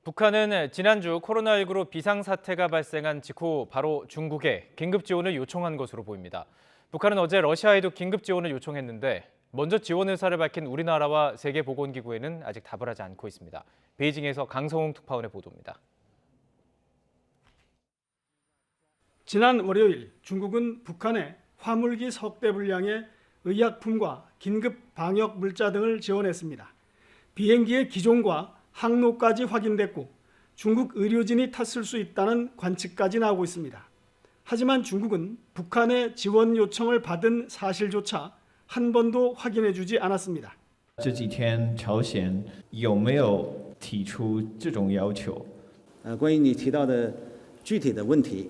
북한은 지난주 코로나19로 비상사태가 발생한 직후 바로 중국에 긴급 지원을 요청한 것으로 보입니다. 북한은 어제 러시아에도 긴급 지원을 요청했는데 먼저 지원 의사를 밝힌 우리나라와 세계보건기구에는 아직 답을 하지 않고 있습니다. 베이징에서 강성웅 특파원의 보도입니다. 지난 월요일 중국은 북한에 화물기 석대 분량의 의약품과 긴급 방역 물자 등을 지원했습니다. 비행기의 기종과 항로까지 확인됐고 중국 의료진이 탔을 수 있다는 관측까지 나오고 있습니다. 하지만 중국은 북한의 지원 요청을 받은 사실조차 한 번도 확인해주지 않았습니다. 这几天朝鲜有没有提出这种要求？关于你提到的具体的问题，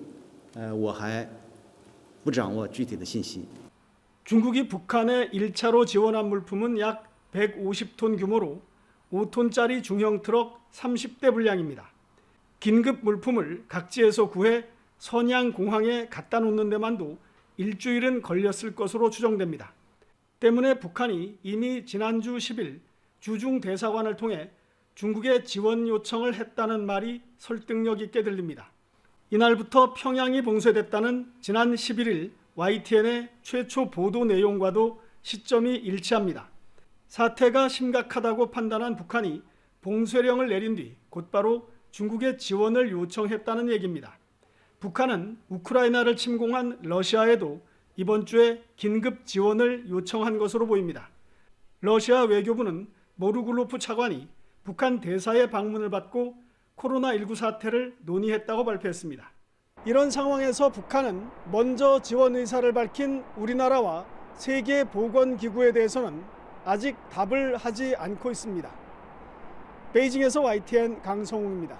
我还不掌握具体的信息。 중국이 북한에 1차로 지원한 물품은 약 150톤 규모로 5톤짜리 중형 트럭 30대 분량입니다. 긴급 물품을 각지에서 구해 선양 공항에 갖다 놓는 데만도 일주일은 걸렸을 것으로 추정됩니다. 때문에 북한이 이미 지난주 10일 주중 대사관을 통해 중국에 지원 요청을 했다는 말이 설득력 있게 들립니다. 이날부터 평양이 봉쇄됐다는 지난 11일 YTN의 최초 보도 내용과도 시점이 일치합니다. 사태가 심각하다고 판단한 북한이 봉쇄령을 내린 뒤 곧바로 중국에 지원을 요청했다는 얘기입니다. 북한은 우크라이나를 침공한 러시아에도 이번 주에 긴급 지원을 요청한 것으로 보입니다. 러시아 외교부는 모르굴로프 차관이 북한 대사의 방문을 받고 코로나19 사태를 논의했다고 발표했습니다. 이런 상황에서 북한은 먼저 지원 의사를 밝힌 우리나라와 세계보건기구에 대해서는 아직 답을 하지 않고 있습니다. 베이징에서 YTN 강성웅입니다.